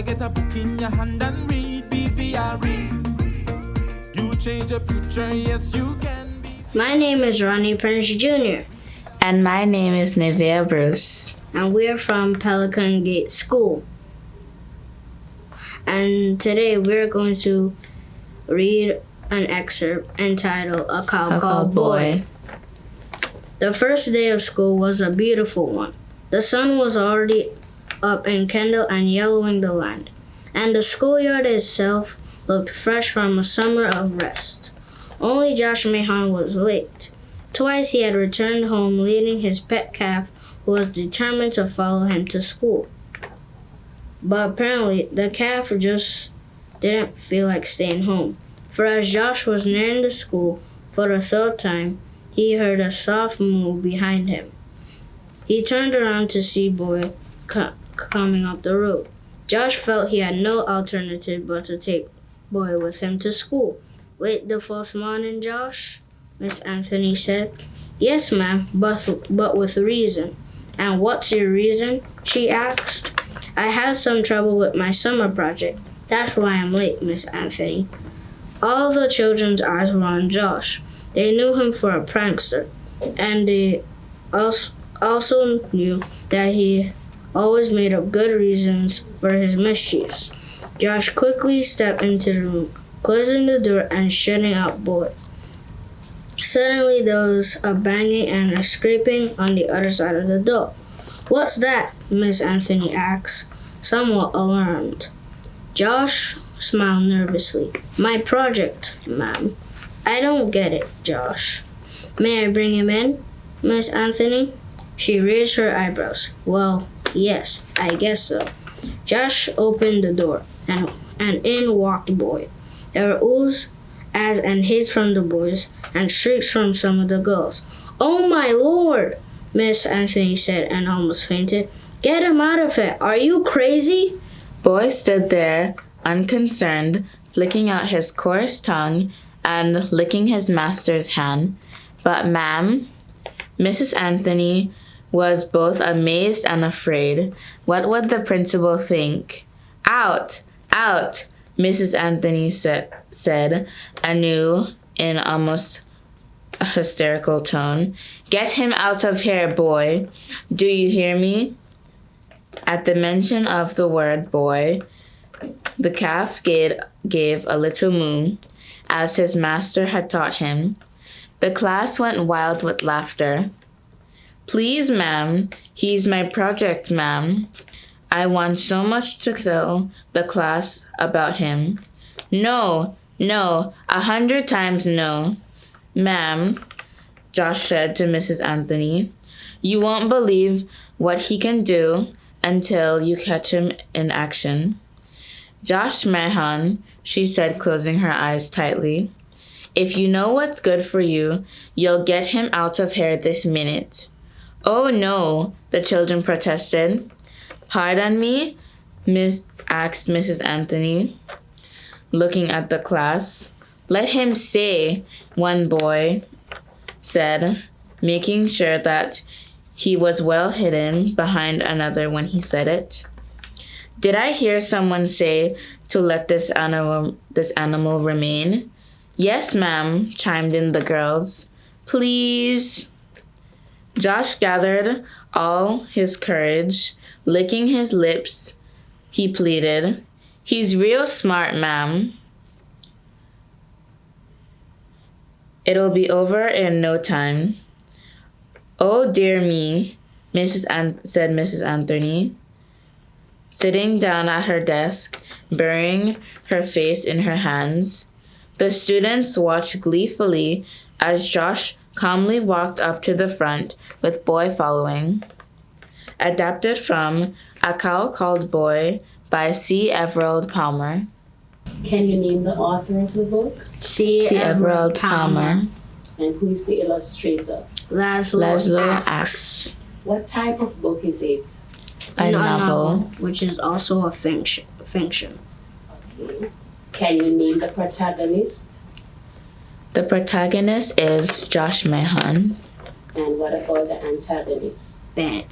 I get a book in your hand and read, BVR, read. You change your future, yes you can be. My name is Ronnie Prince Jr. And my name is Nevea Bruce. And we're from Pelican Gate School. And today we're going to read an excerpt entitled A Cow Called Boy. The first day of school was a beautiful one. The sun was already up and kindled and yellowing the land, and the schoolyard itself looked fresh from a summer of rest. Only Josh Mahon was late. Twice he had returned home leading his pet calf, who was determined to follow him to school. But apparently the calf just didn't feel like staying home, for as Josh was nearing the school for the third time, he heard a soft moo behind him. He turned around to see Boy coming up the road. Josh felt he had no alternative but to take Boy with him to school. Late the first morning, Josh? Miss Anthony said. Yes, ma'am, but with reason. And what's your reason? She asked. I had some trouble with my summer project. That's why I'm late, Miss Anthony. All the children's eyes were on Josh. They knew him for a prankster, and they also knew that he always made up good reasons for his mischiefs. Josh quickly stepped into the room, closing the door and shutting out Boy. Suddenly there was a banging and a scraping on the other side of the door. What's that? Miss Anthony asked, somewhat alarmed. Josh smiled nervously. My project, ma'am. I don't get it, Josh. May I bring him in, Miss Anthony? She raised her eyebrows. Well, yes, I guess so. Josh opened the door, and in walked Boy. There were oohs, ahs, and hiss from the boys, and shrieks from some of the girls. Oh my Lord, Miss Anthony said and almost fainted. Get him out of it. Are you crazy? Boy stood there, unconcerned, flicking out his coarse tongue and licking his master's hand. But ma'am, Mrs. Anthony was both amazed and afraid. What would the principal think? Out! Out! Mrs. Anthony said anew in almost a hysterical tone. Get him out of here, Boy. Do you hear me? At the mention of the word boy, the calf gave a little moo, as his master had taught him. The class went wild with laughter. Please, ma'am, he's my project, ma'am. I want so much to tell the class about him. No, 100 times no. Ma'am, Josh said to Mrs. Anthony, you won't believe what he can do until you catch him in action. Josh Mahon, she said, closing her eyes tightly. If you know what's good for you, you'll get him out of here this minute. Oh no, the children protested. Pardon me, asked Mrs. Anthony, looking at the class. Let him stay, one boy said, making sure that he was well hidden behind another when he said it. Did I hear someone say to let this animal remain? Yes, ma'am, chimed in the girls. Please. Josh gathered all his courage. Licking his lips, he pleaded. He's real smart, ma'am. It'll be over in no time. Oh, dear me, said Mrs. Anthony, sitting down at her desk, burying her face in her hands. The students watched gleefully as Josh calmly walked up to the front with Boy following. Adapted from A Cow Called Boy by C. Everald Palmer. Can you name the author of the book? C. Everald Palmer. And who is the illustrator? Laszlo Axe. What type of book is it? A novel. Which is also a fiction. Okay. Can you name the protagonist? The protagonist is Josh Mahon. And what about the antagonist? Ben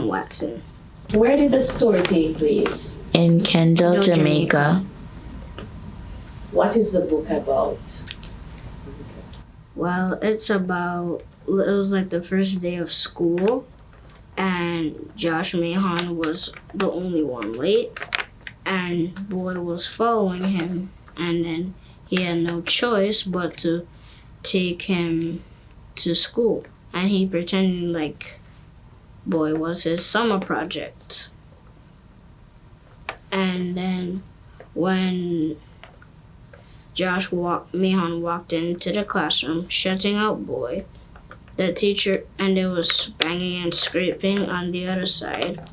Watson. Where did the story take place? In Kendall, Jamaica. What is the book about? Well, it was like the first day of school, and Josh Mahon was the only one late, and Boy was following him, and then he had no choice but to take him to school, and he pretended like Boy was his summer project. And then when Mahon walked into the classroom, shutting out Boy, the teacher, and it was banging and scraping on the other side.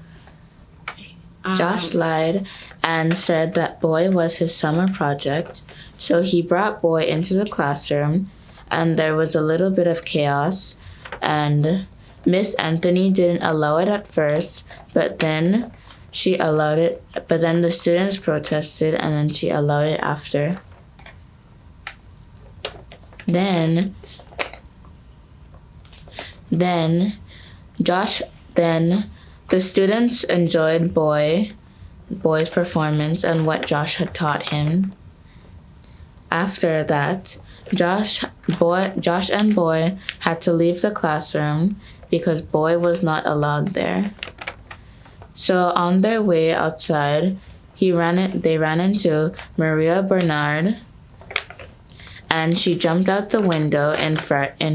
Josh lied and said that Boy was his summer project, so he brought Boy into the classroom, and there was a little bit of chaos, and Miss Anthony didn't allow it at first, but then she allowed it, but then the students protested, and then she allowed it after. Then the students enjoyed Boy's performance and what Josh had taught him. After that, Josh and Boy had to leave the classroom because Boy was not allowed there. So on their way outside, they ran into Maria Bernard, and she jumped out the window in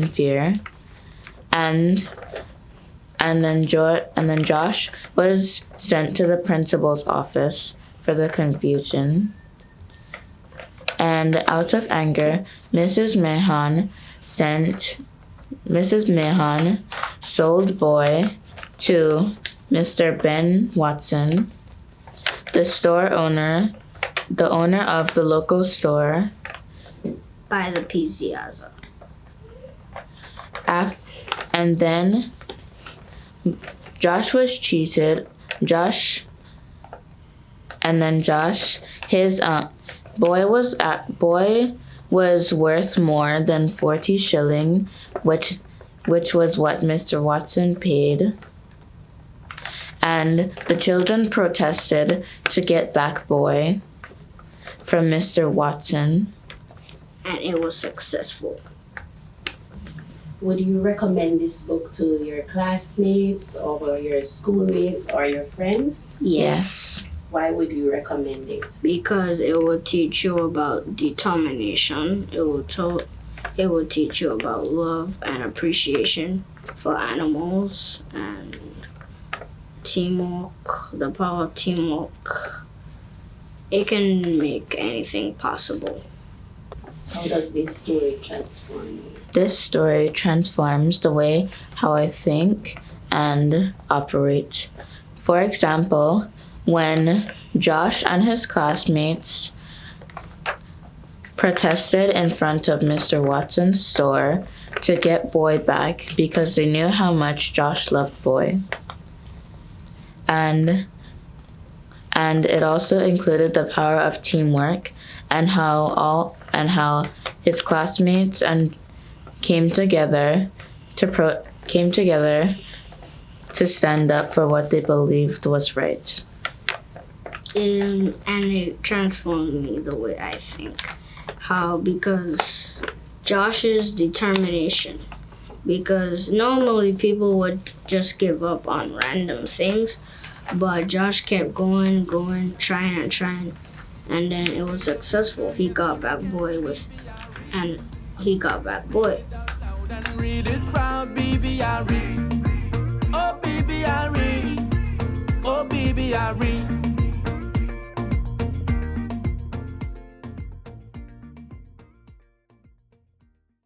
fear. And then Josh was sent to the principal's office for the confusion. And out of anger, Mrs. Mahon sold Boy to Mr. Ben Watson, the owner of the local store By the Piazza. And then Josh was cheated. Boy was worth more than 40 shilling, which was what Mr. Watson paid. And the children protested to get back Boy from Mr. Watson. And it was successful. Would you recommend this book to your classmates or your schoolmates or your friends? Yes. Why would you recommend it? Because it will teach you about determination. It will teach you about love and appreciation for animals and teamwork, the power of teamwork. It can make anything possible. How does this story transform you? This story transforms the way how I think and operate. For example, when Josh and his classmates protested in front of Mr. Watson's store to get Boy back because they knew how much Josh loved Boy. And it also included the power of teamwork and how his classmates came together to stand up for what they believed was right. And it transformed me the way I think. Because Josh's determination. Because normally people would just give up on random things, but Josh kept going, trying, and then it was successful. He got back Boy. And read it proud, baby, I read. Oh, baby, I read. Oh, baby, I read.